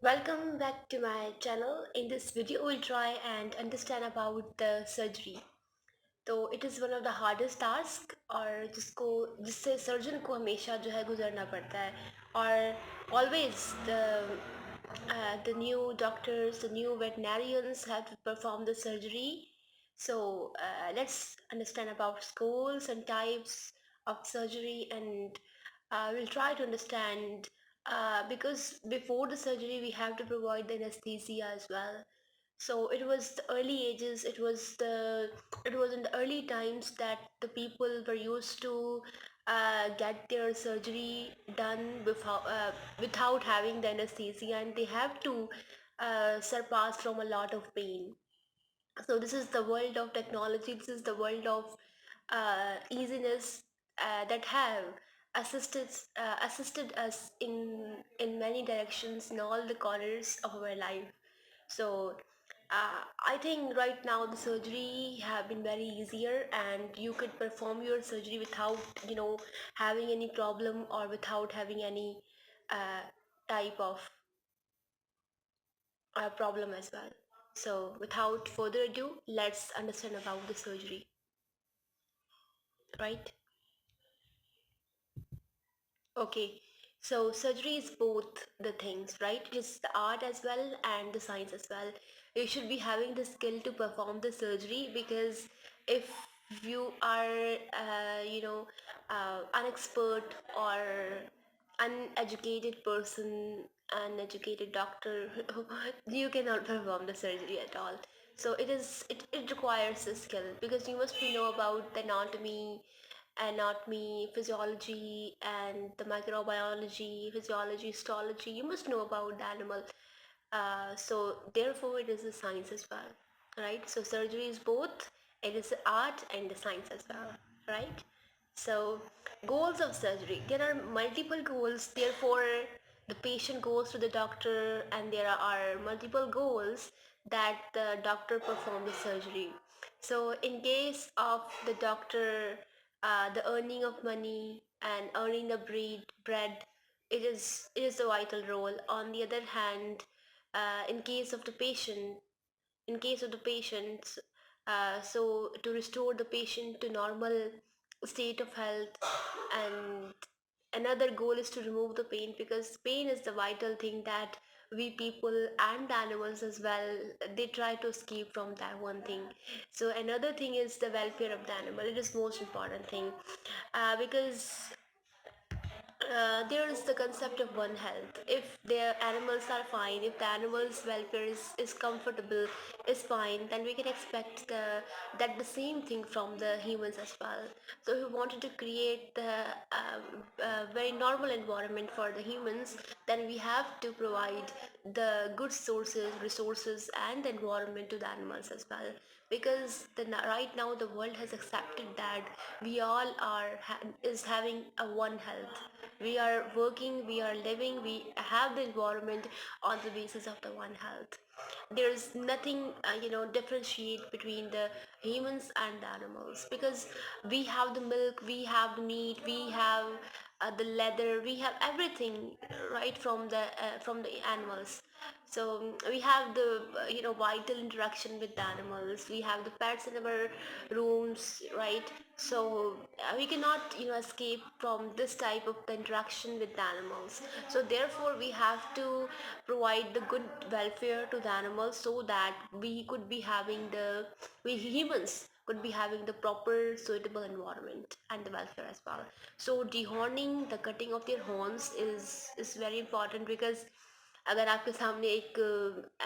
Welcome back to my channel. In this video, we'll try and understand about the surgery. तो it is one of the hardest task और जिससे surgeon को हमेशा जो है गुजरना पड़ता है और always the new doctors, the new veterinarians have to perform the surgery. So let's understand about schools and types of surgery, and we'll try to understand because before the surgery we have to provide the anesthesia as well. So it was the early ages, it was in the early times that the people were used to get their surgery done without having the anesthesia, and they have to surpass from a lot of pain. So this is the world of technology, this is the world of easiness that have assisted us in many directions in all the corners of our life. So I think right now the surgery have been very easier, and you could perform your surgery without having any problem or without having any uh, type of problem as well. So without further ado, let's understand about the surgery, right? Okay, so surgery is both the things, right? It is the art as well and the science as well. You should be having the skill to perform the surgery, because if you are, unexpert or uneducated person, uneducated doctor, you cannot perform the surgery at all. So it requires a skill, because you must know about the anatomy, physiology, and the microbiology, physiology, histology. You must know about the animal. So therefore, it is a science as well, right? So surgery is both. It is art and the science as well, right? So goals of surgery. There are multiple goals. Therefore, the patient goes to the doctor, and there are multiple goals that the doctor perform the surgery. So in case of the doctor, the earning of money and earning the bread, it is a vital role. On the other hand, in case of the patient, in case of the patients, so to restore the patient to normal state of health, and another goal is to remove the pain, because pain is the vital thing that we people and the animals as well, they try to escape from that one thing. So another thing is the welfare of the animal. It is most important thing, because there is the concept of one health. If their animals are fine, if the animals welfare is comfortable, is fine, then we can expect that the same thing from the humans as well. So if we wanted to create the very normal environment for the humans, then we have to provide the good sources, resources, and the environment to the animals as well. Because right now the world has accepted that we all is having a one health. We are working, we are living, we have the environment on the basis of the one health. There's nothing differentiate between the humans and the animals, because we have the milk, we have the meat, we have the leather, we have everything, right, from the animals. So we have the vital interaction with the animals. We have the pets in our rooms, right? So we cannot escape from this type of the interaction with the animals. So therefore we have to provide the good welfare to the animals, so that we humans could be having the proper suitable environment and the welfare as well. So dehorning, the cutting of their horns, is very important, because अगर आपके सामने एक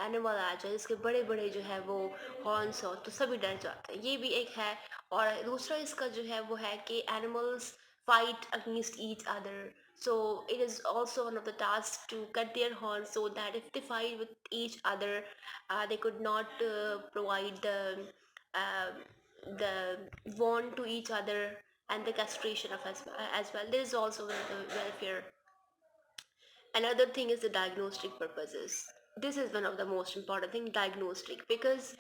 animal आ जाए इसके बड़े बड़े जो है वो हॉर्न्स हो, तो सभी डर जाते हैं। ये भी एक है। और दूसरा इसका जो है वो है कि animals fight against each other. So it is also one of the tasks to cut their horns, so that if they fight with each other, they could not provide the bond to each other, and the castration of as well. There is also the welfare. Another thing is the diagnostic purposes. This is one of the most important thing, diagnostic, because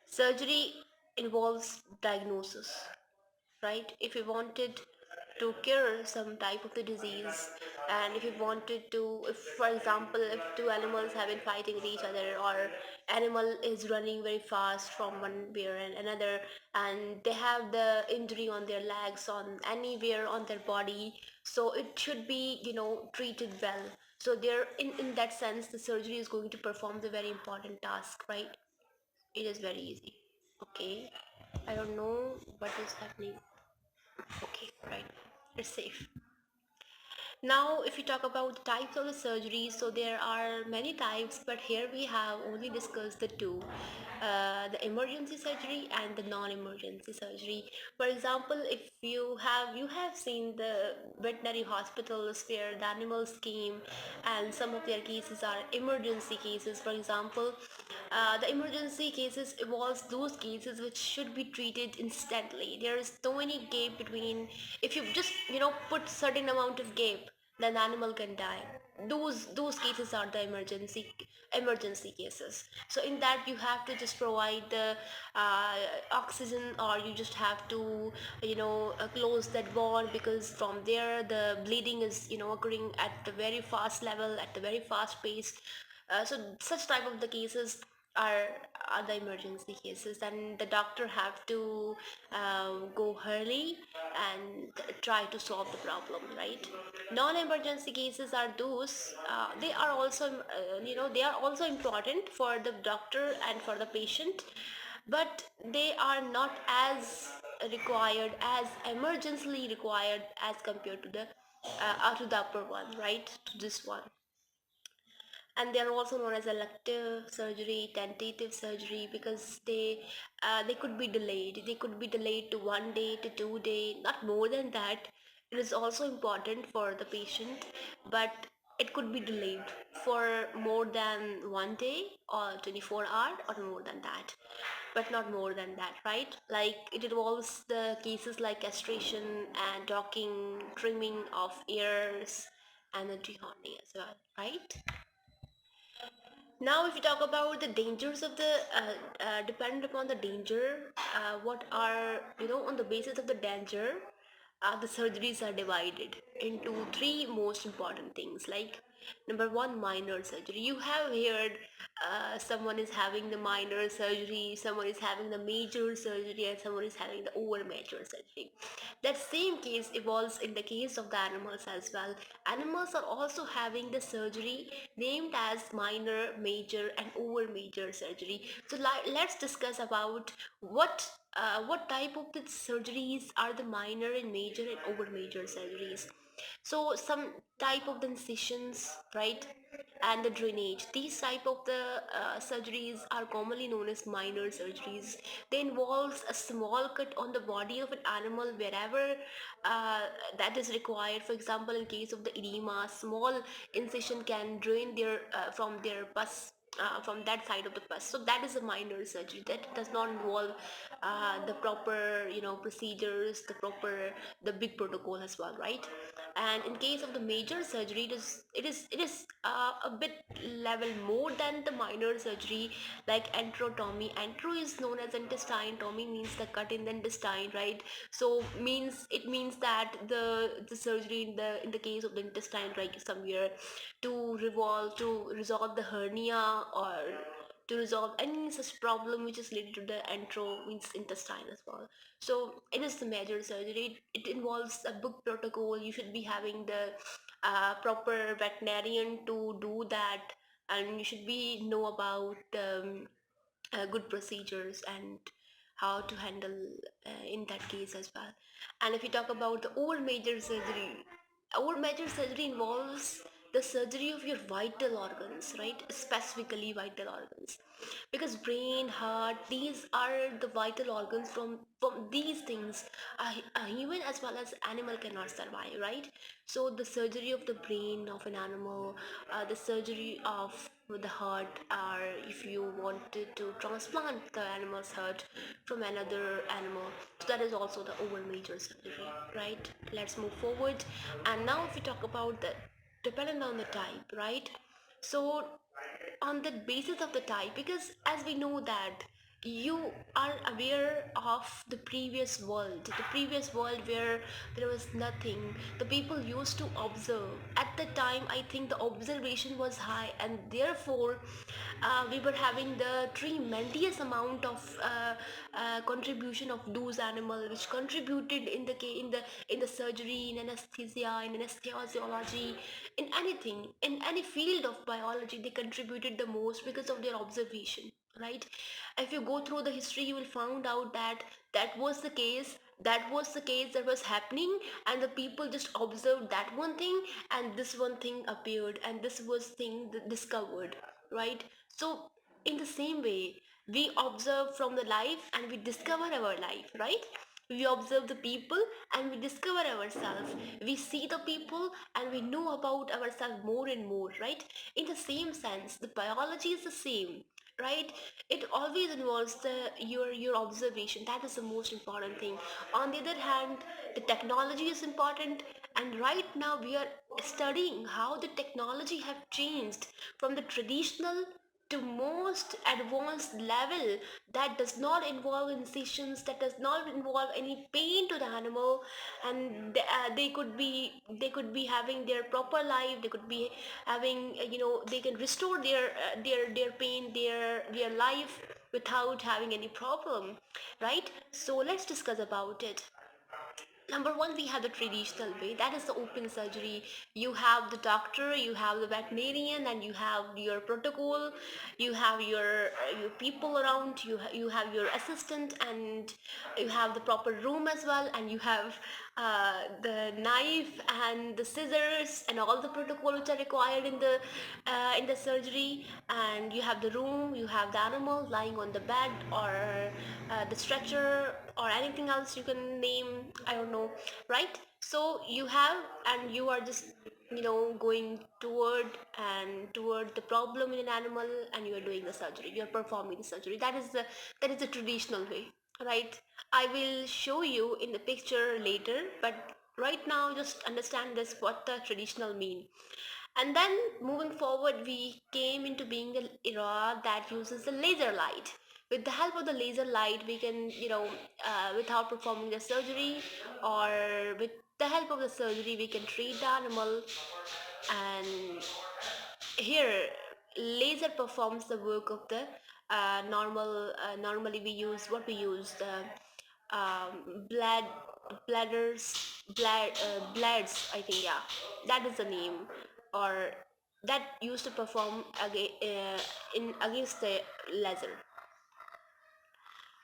surgery involves diagnosis, right? If we wanted to cure some type of the disease. And if you wanted to, if for example, if two animals have been fighting with each other, or animal is running very fast from one bear and another, and they have the injury on their legs, on anywhere on their body, so it should be, treated well. So there, in that sense, the surgery is going to perform the very important task, right? It is very easy. Okay, I don't know what is happening. Okay, right, it's safe. Now, if we talk about the types of the surgery, so there are many types, but here we have only discussed the two, the emergency surgery and the non-emergency surgery. For example, if you have seen the veterinary hospitals where the animals came, and some of their cases are emergency cases. For example, the emergency cases involves those cases which should be treated instantly. There is no any gap between. If you just put certain amount of gap, then the animal can die. Those cases are the emergency cases. So in that, you have to just provide the uh, oxygen, or you just have to close that wound, because from there the bleeding is occurring at the very fast level, at the very fast pace. So such type of the cases are are the emergency cases, and the doctor have to go early and try to solve the problem, right? Non-emergency cases are those, they are also they are also important for the doctor and for the patient, but they are not as required, as emergently required, as compared to the upper one, right, to this one. And they are also known as elective surgery, tentative surgery, because they could be delayed. They could be delayed to 1 day to 2 day, not more than that. It is also important for the patient, but it could be delayed for more than 1 day or 24 hours or more than that, but not more than that, right? Like, it involves the cases like castration and docking, trimming of ears, and the dehorning as well, right? Now, if you talk about the dangers of dependent upon the danger, what are, on the basis of the danger, the surgeries are divided into three most important things. Like, number one, minor surgery. You have heard someone is having the minor surgery, someone is having the major surgery, and someone is having the over major surgery. That same case evolves in the case of the animals as well. Animals are also having the surgery named as minor, major, and over major surgery. So let's discuss about what type of the surgeries are the minor and major and over major surgeries. So some type of the incisions, right, and the drainage, these type of the surgeries are commonly known as minor surgeries. They involves a small cut on the body of an animal wherever uh, that is required. For example, in case of the edema, small incision can drain their from their pus, from that side of the pus. So that is a minor surgery that does not involve the proper procedures, the big protocol as well, right? And in case of the major surgery, it is a bit level more than the minor surgery, like enterotomy. Entero is known as intestine, tomy means the cut in the intestine, right? So it means that the surgery in the case of the intestine, like somewhere, to resolve the hernia, or to resolve any such problem which is related to the entero, means intestine as well. So it is the major surgery. It involves a book protocol. You should be having the proper veterinarian to do that, and you should be know about good procedures and how to handle in that case as well. And if you talk about the over major surgery involves the surgery of your vital organs, right? Specifically vital organs, because brain, heart, these are the vital organs. From these things, a human as well as animal cannot survive, right? So the surgery of the brain of an animal, the surgery of the heart, or if you wanted to transplant the animal's heart from another animal, so that is also the over major surgery, right? Let's move forward. And now, if we talk about the dependent on the type, right? So on the basis of the type, because as we know that you are aware of the previous world where there was nothing. The people used to observe. At the time, I think the observation was high, and therefore we were having the tremendous amount of contribution of those animals which contributed in the in the surgery, in anesthesia, in anesthesiology, in anything, in any field of biology. They contributed the most because of their observation, right? If you go through the history, you will find out that that was the case that was happening, and the people just observed that one thing, and this one thing appeared, and this was thing discovered, right? So in the same way, we observe from the life and we discover our life, right? We observe the people and we discover ourselves. We see the people and we know about ourselves more and more, right? In the same sense, the biology is the same, right? It always involves your observation. That is the most important thing. On the other hand, the technology is important, and right now we are studying how the technology have changed from the traditional to most advanced level that does not involve incisions, that does not involve any pain to the animal, and they could be having their proper life. They could be having, they can restore their pain, their life without having any problem, right? So let's discuss about it. Number one, we have the traditional way, that is the open surgery. You have the doctor, you have the veterinarian, and you have your protocol. You have your people around you. You have your assistant, and you have the proper room as well, and you have the knife and the scissors and all the protocol which are required in the surgery. And you have the room, you have the animal lying on the bed, or the stretcher, or anything else you can name, I don't know, right? So you have, and you are just going toward the problem in an animal, and you are doing the surgery, you are performing the surgery. That is the traditional way, right? I will show you in the picture later, but right now just understand this, what the traditional mean. And then moving forward, we came into being the era that uses the laser light. With the help of the laser light, we can, without performing the surgery, or with the help of the surgery, we can treat the animal. And here, laser performs the work of the normally we use what we use the blood bladders bloods, I think, yeah, that is the name, or that used to perform in against the laser.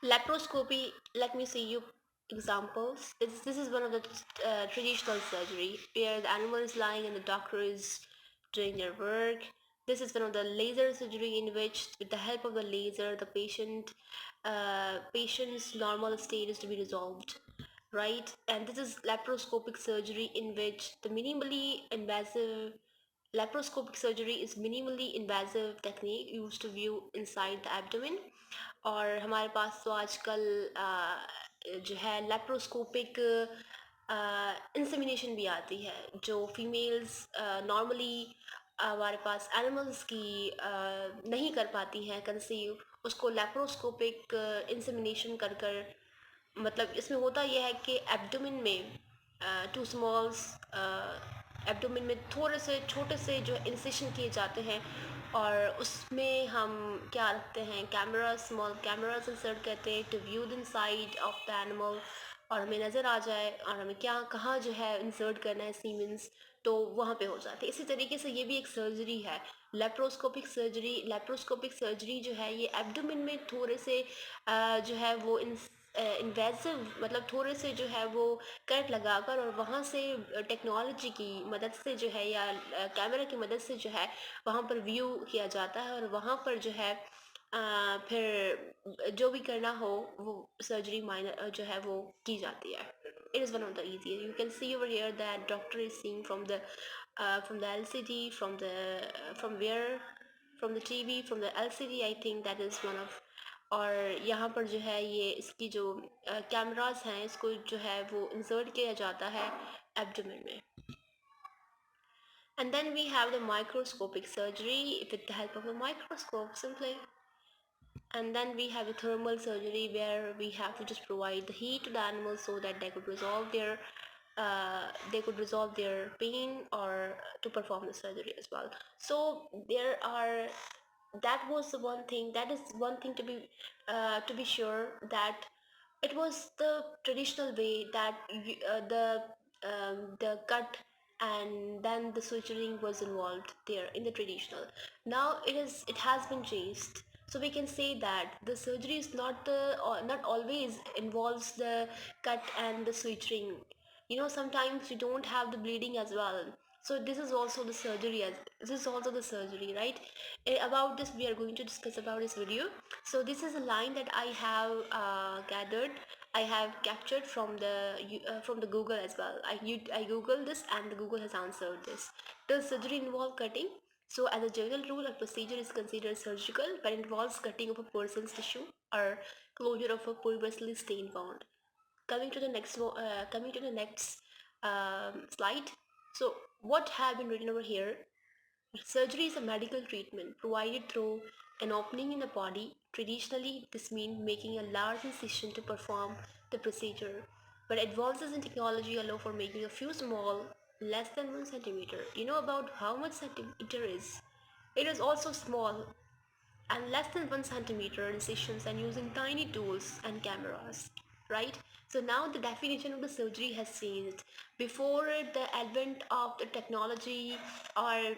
Laparoscopy, let me see you examples. This is one of the traditional surgery where the animal is lying and the doctor is doing their work. This is one of the laser surgery in which, with the help of the laser, the patient's normal state is to be resolved, right? And this is laparoscopic surgery in which the minimally invasive laparoscopic surgery is minimally invasive technique used to view inside the abdomen. और हमारे पास तो आजकल जो है laparoscopic insemination भी आती है, जो फीमेल्स नॉर्मली हमारे पास एनिमल्स की नहीं कर पाती हैं कंसीव, उसको लेप्रोस्कोपिक इंसेमिनेशन कर कर, मतलब इसमें होता यह है कि एब्डोमेन में टू स्मॉल्स एब्डोमेन में थोड़े से छोटे से जो इंसेशन किए जाते हैं, और उसमें हम क्या रखते हैं, कैमरा, स्मॉल कैमरास इंसर्ट करते हैं to view the inside of the animal, और हमें नज़र आ जाए और हमें क्या कहाँ जो है इंसर्ट करना है सीमेंस, तो वहाँ पे हो जाते हैं। इसी तरीके से ये भी एक सर्जरी है, लेप्रोस्कोपिक सर्जरी। लेप्रोस्कोपिक सर्जरी जो है ये एब्डोमेन में थोड़े से जो है वो इन्वेसिव, मतलब थोड़े से जो है वो कट लगाकर, और वहाँ से टेक्नोलॉजी की मदद से जो है, या कैमरा की मदद से जो है वहाँ पर व्यू किया जाता है, और वहाँ पर जो है फिर जो भी करना हो वो सर्जरी माइनर जो है वो की जाती है। It is one of the easiest. You can see over here that doctor is seeing from the LCD, from where, from the TV, from the LCD. I think that is one of, और यहाँ पर जो है ये इसकी जो cameras हैं, इसको जो है वो इंसर्ट किया जाता है एब्डोमेन में. And then we have the microscopic surgery with the help of a microscope, simply. And then we have a thermal surgery where we have to just provide the heat to the animals so that they could resolve their pain or to perform the surgery as well. So there are, that was the one thing, that is one thing to be sure, that it was the traditional way that the cut and then the suturing was involved there in the traditional. Now it has been changed, so we can say that the surgery is not not always involves the cut and the suturing. Sometimes you don't have the bleeding as well, so this is also the surgery, as this is also the surgery, right? About this we are going to discuss about this video. So this is a line that I have gathered, I have captured from the Google as well. I googled this and the Google has answered this. Does surgery involve cutting? So as a general rule, a procedure is considered surgical when it involves cutting of a person's tissue or closure of a previously stained wound. Coming to the next slide. So what have been written over here: surgery is a medical treatment provided through an opening in the body. Traditionally, this means making a large incision to perform the procedure, but advances in technology allow for making a few small, less than 1 centimeter. You know about how much centimeter is? It is also small and less than 1 centimeter incisions and using tiny tools and cameras, right? So now the definition of the surgery has changed. Before the advent of the technology, or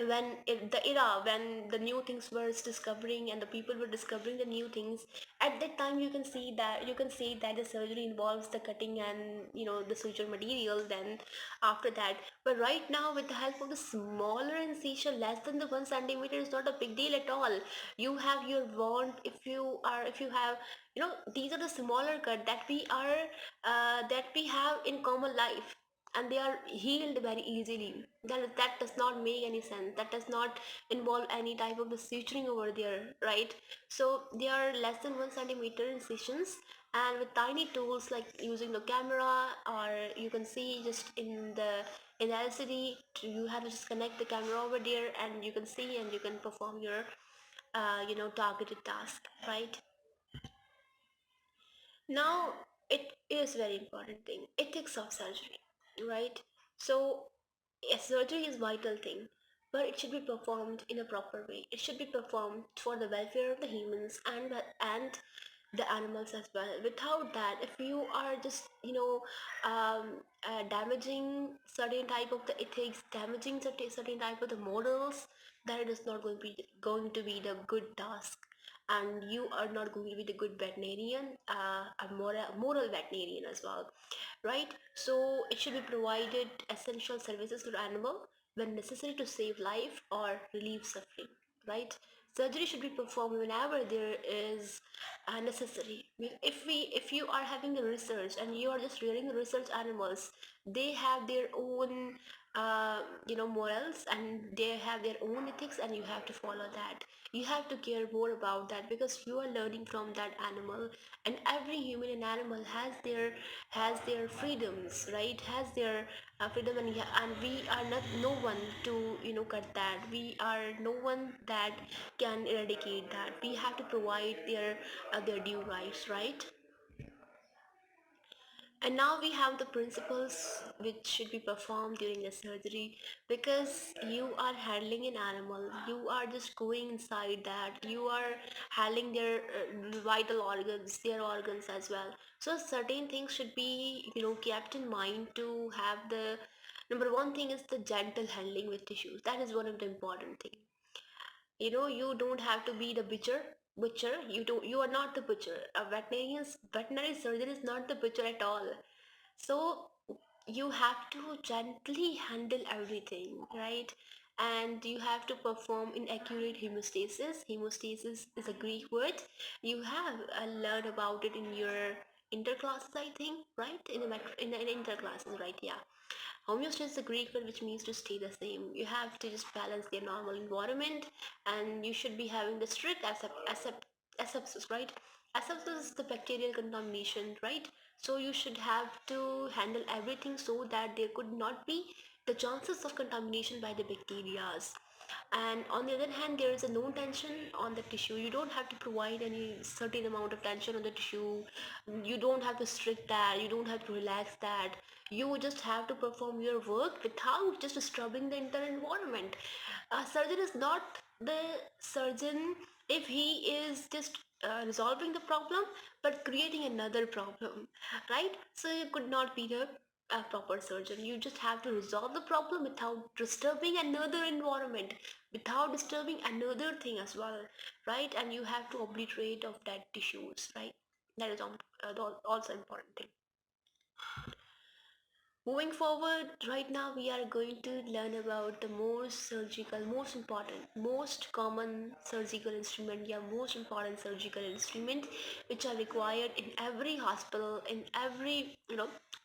the era when the new things were discovering and the people were discovering the new things, at that time you can see that the surgery involves the cutting and the suture material. Then after that, but right now with the help of the smaller incision less than the 1 centimeter is not a big deal at all. You have your wound, if you have, these are the smaller cut that we have in common life, and they are healed very easily. That does not make any sense. That does not involve any type of the suturing over there, right? So they are less than 1 centimeter incisions, and with tiny tools like using the camera, or you can see just in the LCD, you have to just connect the camera over there and you can see and you can perform your targeted task, right? Now, it is very important thing, ethics of surgery, right? So a surgery is vital thing, but it should be performed in a proper way. It should be performed for the welfare of the humans and the animals as well. Without that, if you are just damaging certain type of the ethics, damaging certain type of the morals, that it is not going to be the good task, and you are not going to be the good veterinarian, a moral veterinarian as well, right? So it should be provided essential services to the animal when necessary to save life or relieve suffering, right? Surgery should be performed whenever there is necessary. If you are having a research and you are just rearing research animals, they have their own morals, and they have their own ethics, and you have to follow that. You have to care more about that because you are learning from that animal, and every human and animal has their freedoms, right? Has their freedom, and we are not no one to cut that. We are no one that can eradicate that. We have to provide their due rights, right? And now we have the principles which should be performed during the surgery, because you are handling an animal, you are just going inside that, you are handling their vital organs, their organs as well. So certain things should be kept in mind to have the number one thing is the gentle handling with tissues. That is one of the important things. You don't have to be the butcher. You are not the butcher. A veterinary surgeon is not the butcher at all. So you have to gently handle everything, right? And you have to perform in accurate hemostasis. Hemostasis is a Greek word. You have learned about it in your interclasses, I think, right? In the interclasses, right? Yeah. Homeostasis is a Greek word which means to stay the same. You have to just balance their normal environment, and you should be having the strict asepsis, right? Asepsis is the bacterial contamination, right? So you should have to handle everything so that there could not be the chances of contamination by the bacteria. And on the other hand, there is a no tension on the tissue. You don't have to provide any certain amount of tension on the tissue. You don't have to strict that, you don't have to relax that. You just have to perform your work without just disturbing the entire environment. A surgeon is not the surgeon if he is just resolving the problem but creating another problem, right? So you could not be the a proper surgeon. You just have to resolve the problem without disturbing another environment, without disturbing another thing as well, right? And you have to obliterate of that tissues, right? That is also important thing. Moving forward, right now we are going to learn about the most important, most common surgical instrument, yeah, most important surgical instrument which are required in every hospital, in every,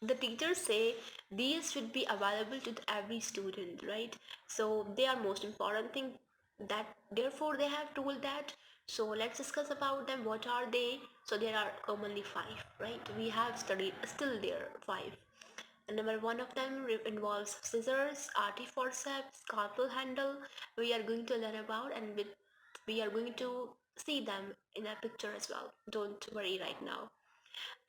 the teachers say these should be available to every student, right? So they are most important thing that therefore they have told that. So let's discuss about them. What are they? So there are commonly five, right? We have studied still there five. And number one of them involves scissors, artiforceps, scalpel handle. We are going to learn about, and we are going to see them in a picture as well. Don't worry right now.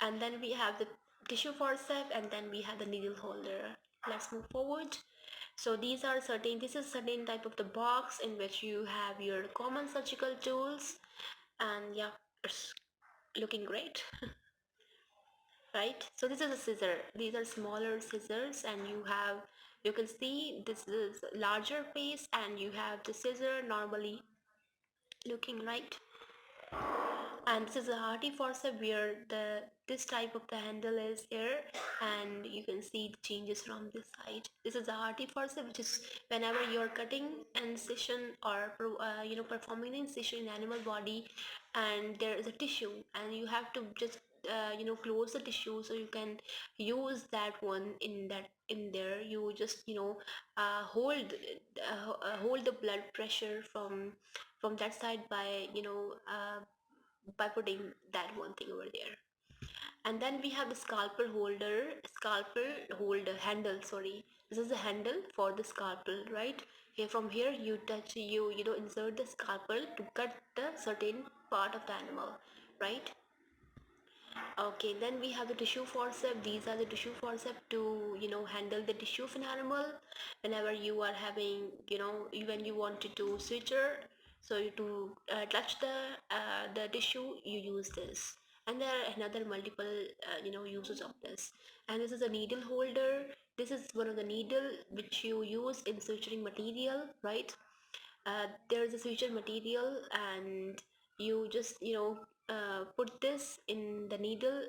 And then we have the tissue forceps, and then we have the needle holder. Let's move forward. So this is certain type of the box in which you have your common surgical tools, and yeah, it's looking great. Right? So this is a scissor. These are smaller scissors, and you can see this is larger piece, and you have the scissor normally looking, right. And this is a hearty forceps where the this type of the handle is here, and you can see the changes from this side. This is a hearty forceps, which is whenever you're cutting incision or performing the incision in animal body, and there is a tissue, and you have to just close the tissue so you can use that one in there. You just hold the blood pressure from that side by putting that one thing over there. And then we have the scalpel holder handle, sorry. This is the handle for the scalpel, right? Here from here you insert the scalpel to cut the certain part of the animal, right? Okay, then we have the tissue forceps. These are the tissue forceps to, handle the tissue of an animal whenever you are having, when you wanted to suture. So to touch the tissue, you use this. And there are another multiple, uses of this. And this is a needle holder. This is one of the needle which you use in suturing material, right? There is a suture material, and you just put this in the needle,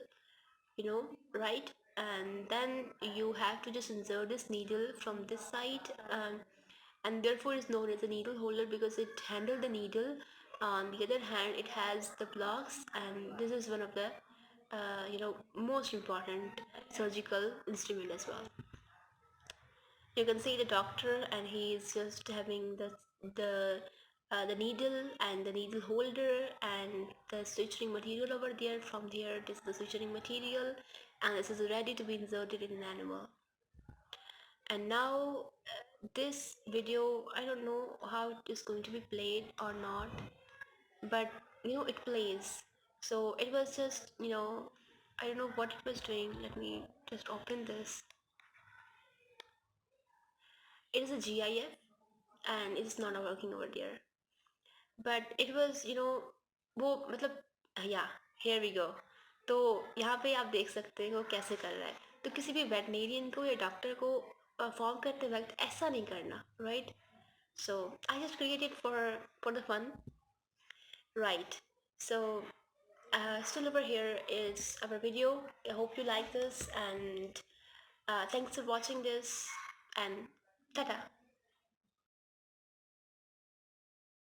right. And then you have to just insert this needle from this side, and therefore is known as a needle holder because it handles the needle. On the other hand, it has the blocks, and this is one of the most important surgical instrument as well. You can see the doctor, and he is just having the needle and the needle holder and the suturing material over there. From there, this is the suturing material, and this is ready to be inserted in an animal. And now this video, I don't know how it is going to be played or not, but it plays. So it was just I don't know what it was doing. Let me just open this. It is a GIF, and it's not working over there. But it was वो मतलब yeah, here we go. तो यहाँ पे आप देख सकते हो कैसे कर रहा है. तो किसी भी वेटनेरियन को या डॉक्टर को परफॉर्म करते वक्त ऐसा नहीं करना, right? So I just created for the fun, right? So still over here is our video. I hope you like this, and thanks for watching this, and ta-ta.